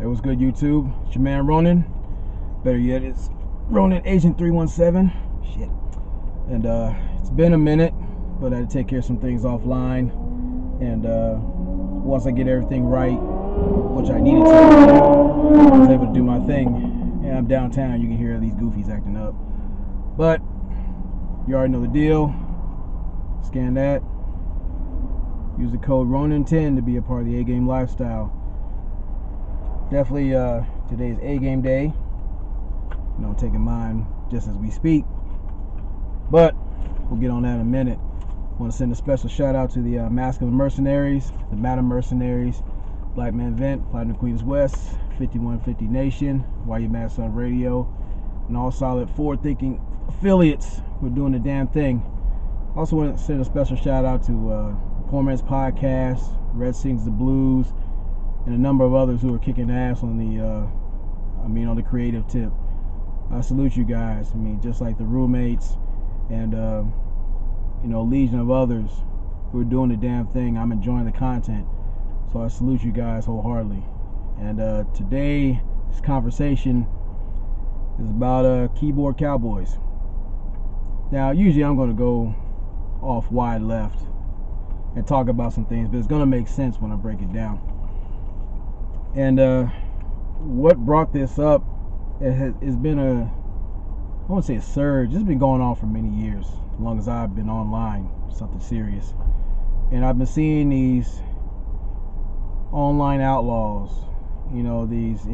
It was good, YouTube. It's your man Ronan. Better yet, it's Ronan Agent 317. Shit. And it's been a minute, but I had to take care of some things offline. And once I get everything right, which I needed to, I was able to do my thing. And I'm downtown. You can hear these goofies acting up. But you already know the deal. Scan that. Use the code Ronan10 to be a part of the A-Game lifestyle. Definitely today's A-Game day. You know, I'm taking mine just as we speak. But we'll get on that in a minute. I want to send a special shout out to the Masculine Mercenaries, the Madam Mercenaries, Black Man Vent, Platinum Queens West, 5150 Nation, Why You Mad Son Radio, and all solid forward-thinking affiliates who are doing the damn thing. Also want to send a special shout out to Poor Man's Podcast, Red Sings the Blues, and a number of others who are kicking ass on the on the creative tip. I salute you guys. I mean, just like the roommates and legion of others who are doing the damn thing. I'm enjoying the content, so I salute you guys wholeheartedly. And today, this conversation is about keyboard cowboys. Now, usually I'm going to go off wide left and talk about some things, but it's going to make sense when I break it down. And what brought this up has been I won't say a surge. It's been going on for many years, as long as I've been online, something serious. And I've been seeing these online outlaws, these,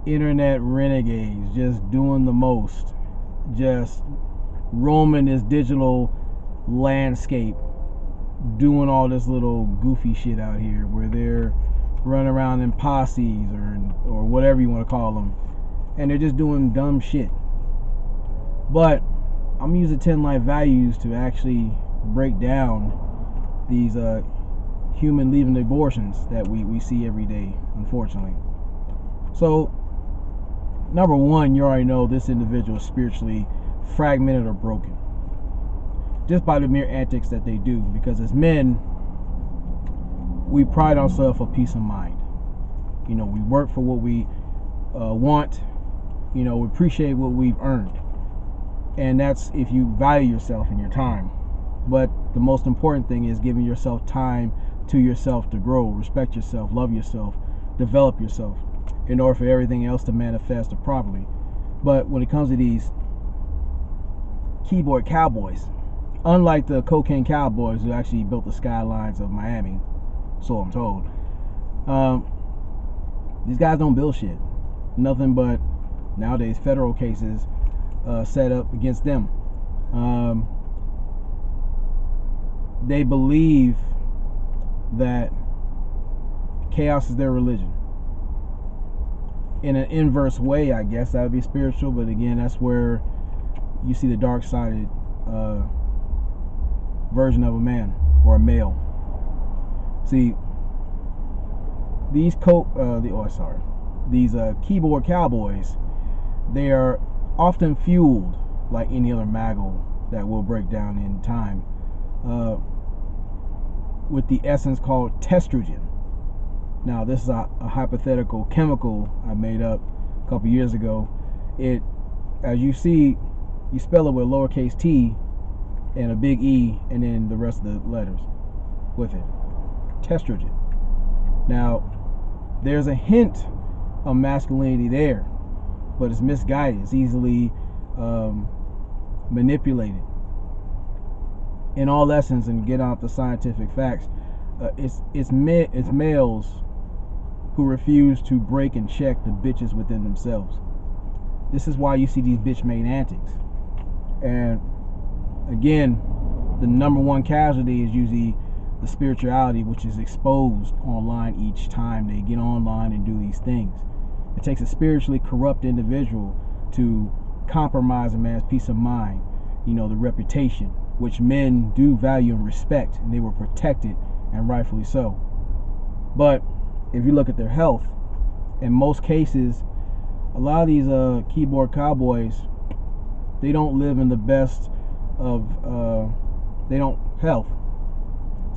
internet renegades just doing the most, just roaming this digital landscape, doing all this little goofy shit out here where they're running around in posses or whatever you want to call them, and they're just doing dumb shit. But I'm using 10 life values to actually break down these human leaving abortions that we see every day, unfortunately. So number one, you already know this individual is spiritually fragmented or broken just by the mere antics that they do, because as men, we pride ourselves on peace of mind. We work for what we want. We appreciate what we've earned, and that's if you value yourself and your time. But the most important thing is giving yourself time to yourself to grow, respect yourself, love yourself, develop yourself, in order for everything else to manifest properly. But when it comes to these keyboard cowboys, unlike the cocaine cowboys who actually built the skylines of Miami, so I'm told, these guys don't build shit. Nothing but nowadays federal cases set up against them. They believe that chaos is their religion. In an inverse way, I guess that would be spiritual, but again, that's where you see the dark-sided version of a man or a male. See, these keyboard cowboys, they are often fueled like any other maggle that we'll break down in time, with the essence called testogen. Now, this is a hypothetical chemical I made up a couple years ago. It, as you see, you spell it with a lowercase t and a big E, and then the rest of the letters with it. Testogen. Now, there's a hint of masculinity there, but it's misguided. It's easily manipulated. In all essence, and get out the scientific facts, it's males who refuse to break and check the bitches within themselves. This is why you see these bitch-made antics. And again, the number one casualty is usually the spirituality, which is exposed online each time they get online and do these things. It takes a spiritually corrupt individual to compromise a man's peace of mind, the reputation, which men do value and respect, and they were protected, and rightfully so. But if you look at their health, in most cases, a lot of these keyboard cowboys, they don't live in the best of health.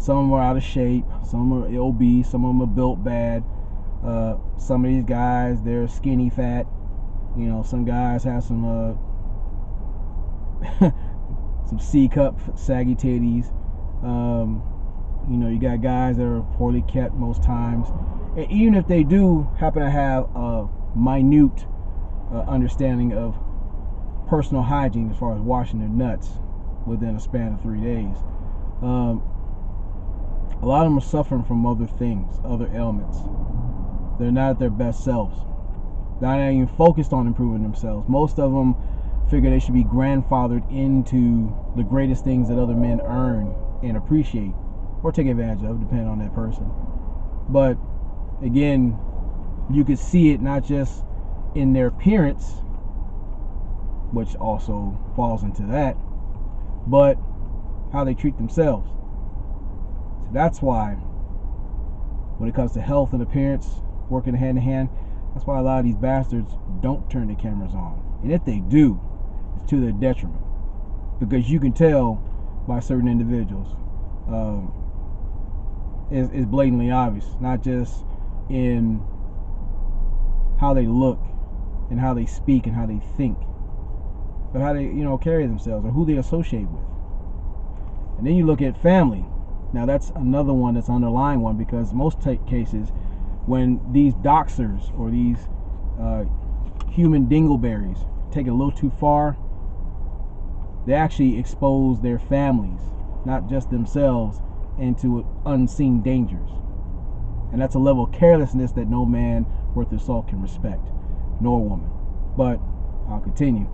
Some of them are out of shape. Some are obese. Some of them are built bad. Some of these guys, they're skinny fat. You know, some guys have some some C cup saggy titties. You know, you got guys that are poorly kept most times, and even if they do happen to have a minute understanding of personal hygiene as far as washing their nuts within a span of 3 days, a lot of them are suffering from other things, other ailments. They're not at their best selves. They're not even focused on improving themselves. Most of them figure they should be grandfathered into the greatest things that other men earn and appreciate or take advantage of, depending on that person. But again, you could see it not just in their appearance, which also falls into that, but how they treat themselves. So that's why when it comes to health and appearance working hand in hand, that's why a lot of these bastards don't turn their cameras on. And if they do, it's to their detriment, because you can tell by certain individuals. It's blatantly obvious, not just in how they look and how they speak and how they think, but how they, you know, carry themselves or who they associate with. And then you look at family. Now that's another one that's underlying one, because most cases when these doxers or these human dingleberries take it a little too far, they actually expose their families, not just themselves, into unseen dangers. And that's a level of carelessness that no man worth his salt can respect, nor woman. But I'll continue.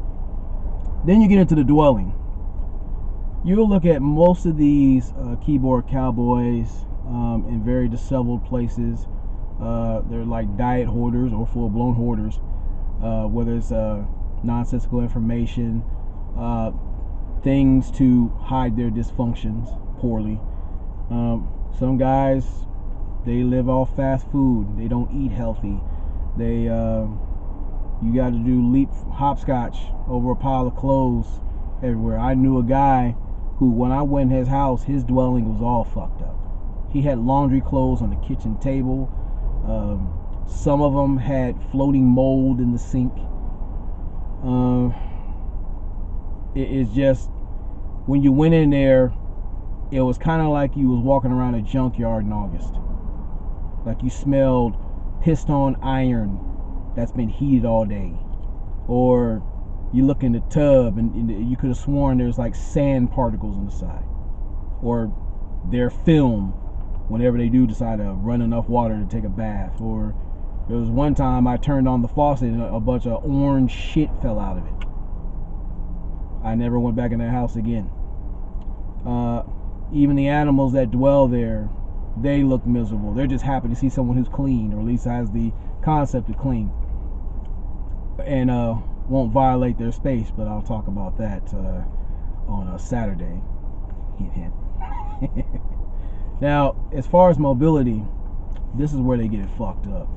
Then you get into the dwelling. You'll look at most of these keyboard cowboys in very disheveled places. They're like diet hoarders or full-blown hoarders, whether it's nonsensical information, things to hide their dysfunctions poorly. Some guys, they live off fast food. They don't eat healthy. They you got to do leap hopscotch over a pile of clothes everywhere. I knew a guy who, when I went in his house, his dwelling was all fucked up. He had laundry clothes on the kitchen table. Some of them had floating mold in the sink. It is just, when you went in there, it was kind of like you was walking around a junkyard in August. Like you smelled piston iron that's been heated all day. Or you look in the tub and you could have sworn there's like sand particles on the side. Or their film whenever they do decide to run enough water to take a bath. Or there was one time I turned on the faucet and a bunch of orange shit fell out of it. I never went back in that house again. Even the animals that dwell there, they look miserable. They're just happy to see someone who's clean, or at least has the concept of clean, and won't violate their space. But I'll talk about that on a Saturday. Hint, hint. Now, as far as mobility, this is where they get it fucked up.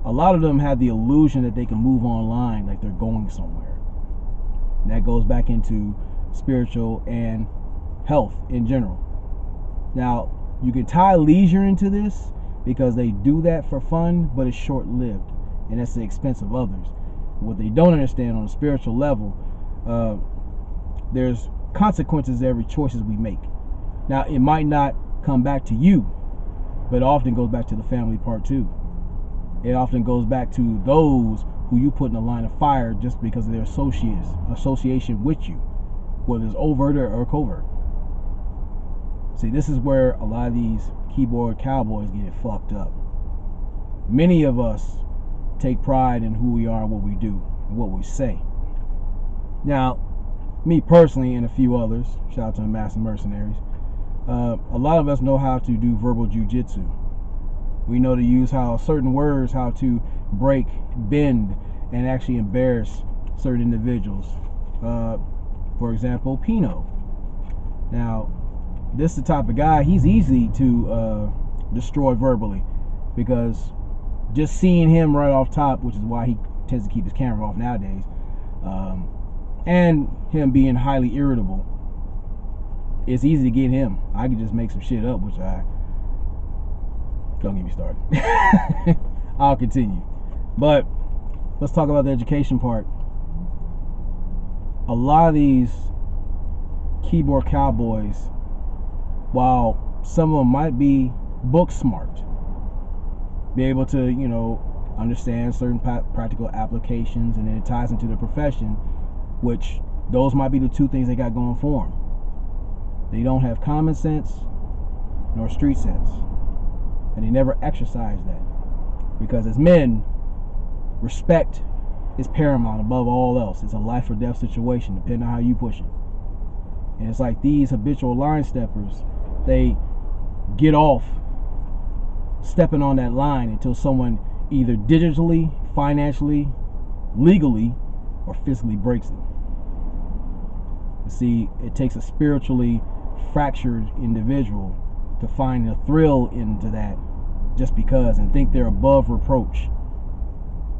A lot of them have the illusion that they can move online like they're going somewhere. And that goes back into spiritual and health in general. Now, you can tie leisure into this because they do that for fun, but it's short-lived, and that's the expense of others. What they don't understand on a spiritual level, there's consequences to every choices we make. Now, it might not come back to you, but it often goes back to the family part too. It often goes back to those who you put in the line of fire just because of their association with you, whether it's overt or covert. See, this is where a lot of these keyboard cowboys get it fucked up. Many of us take pride in who we are and what we do and what we say. Now, me personally and a few others, shout out to the Master Mercenaries, a lot of us know how to do verbal jujitsu. We know to use how certain words, how to break, bend, and actually embarrass certain individuals. For example, Pino. Now, this is the type of guy, he's easy to destroy verbally, because just seeing him right off top, which is why he tends to keep his camera off nowadays, and him being highly irritable, it's easy to get him. I could just make some shit up, which don't get me started. I'll continue. But let's talk about the education part. A lot of these keyboard cowboys, while some of them might be book smart, be able to, understand certain practical applications, and then it ties into their profession, which those might be the two things they got going for them. They don't have common sense nor street sense, and they never exercise that, because as men, respect is paramount above all else. It's a life or death situation, depending on how you push it. And it's like these habitual line steppers, they get off stepping on that line until someone either digitally, financially, legally, or physically breaks it. You see, it takes a spiritually fractured individual to find a thrill into that just because, and think they're above reproach.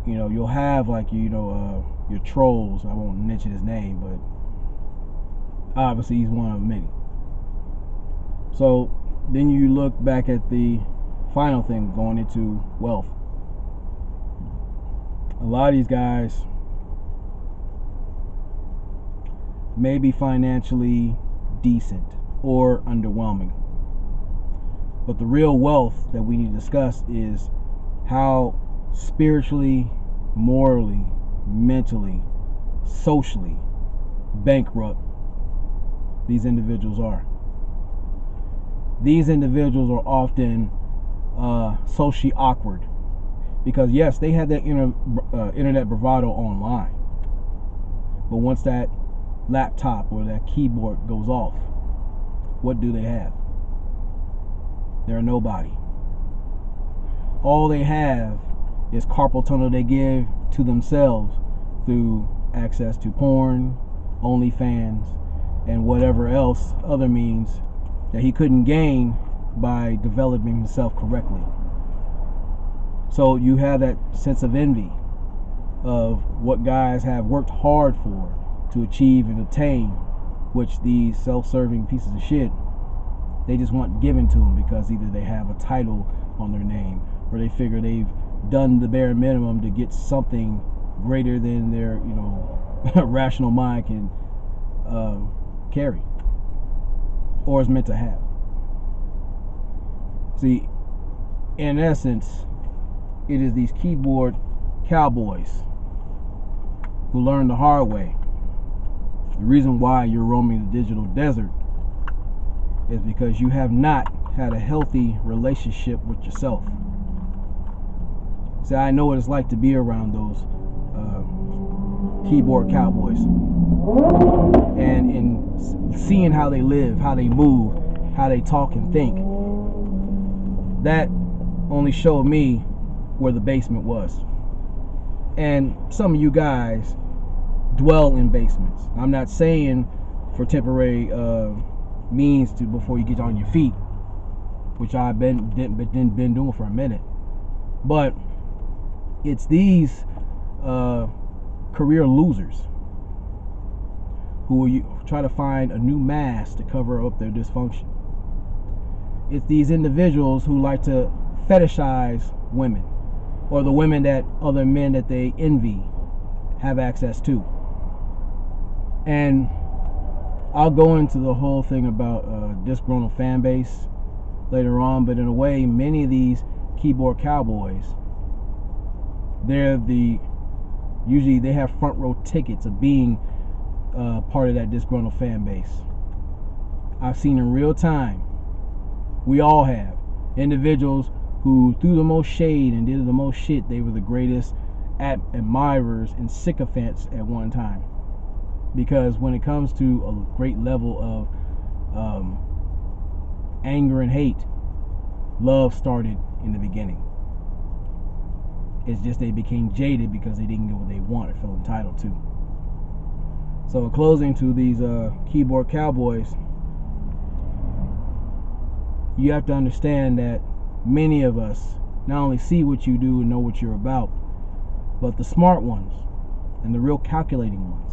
You'll have like your trolls. I won't mention his name, but obviously he's one of many. So then you look back at the final thing, going into wealth. A lot of these guys may be financially decent or underwhelming, but the real wealth that we need to discuss is how spiritually, morally, mentally, socially bankrupt these individuals are. These individuals are often socially awkward because, yes, they have that internet bravado online, but once that laptop or that keyboard goes off, what do they have? They're nobody. All they have is carpal tunnel they give to themselves through access to porn, OnlyFans, and whatever else other means that he couldn't gain by developing himself correctly. So you have that sense of envy of what guys have worked hard for to achieve and obtain, which these self-serving pieces of shit, they just want given to them because either they have a title on their name or they figure they've done the bare minimum to get something greater than their rational mind can carry or is meant to have. See, in essence, it is these keyboard cowboys who learn the hard way. The reason why you're roaming the digital desert is because you have not had a healthy relationship with yourself. See, I know what it's like to be around those keyboard cowboys, and in seeing how they live, how they move, how they talk and think, that only showed me where the basement was. And some of you guys dwell in basements. I'm not saying for temporary means to before you get on your feet, which I've been doing for a minute, but it's these career losers who try to find a new mask to cover up their dysfunction. It's these individuals who like to fetishize women, or the women that other men that they envy have access to. And I'll go into the whole thing about disgruntled fan base later on, but in a way, many of these keyboard cowboys, usually they have front row tickets of being part of that disgruntled fan base. I've seen in real time, we all have individuals who threw the most shade and did the most shit. They were the greatest admirers and sycophants at one time. Because when it comes to a great level of anger and hate, love started in the beginning. It's just they became jaded because they didn't get what they wanted, felt entitled to. So in closing to these keyboard cowboys, you have to understand that many of us not only see what you do and know what you're about, but the smart ones and the real calculating ones,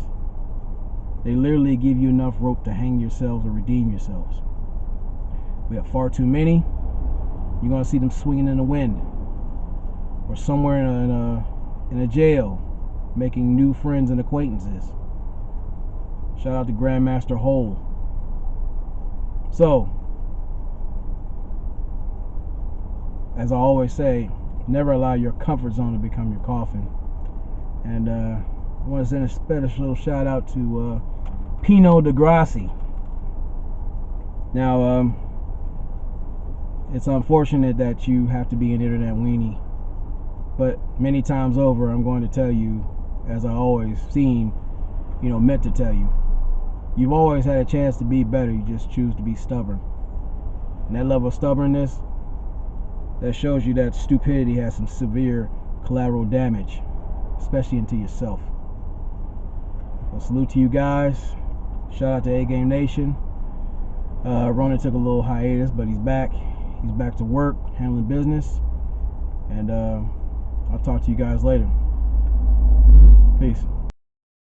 They literally give you enough rope to hang yourselves or redeem yourselves. We have far too many. You're going to see them swinging in the wind or somewhere in a jail making new friends and acquaintances. Shout out to Grandmaster Hole. So, as I always say, never allow your comfort zone to become your coffin. And I want to send a special shout out to Pino DeGrassi. Now, it's unfortunate that you have to be an internet weenie, but many times over, I'm going to tell you, as I always seem, meant to tell you. You've always had a chance to be better. You just choose to be stubborn. And that level of stubbornness, that shows you that stupidity has some severe collateral damage, especially into yourself. So salute to you guys. Shout out to A-Game Nation. Ronan took a little hiatus, but he's back. He's back to work, handling business. And I'll talk to you guys later. Peace.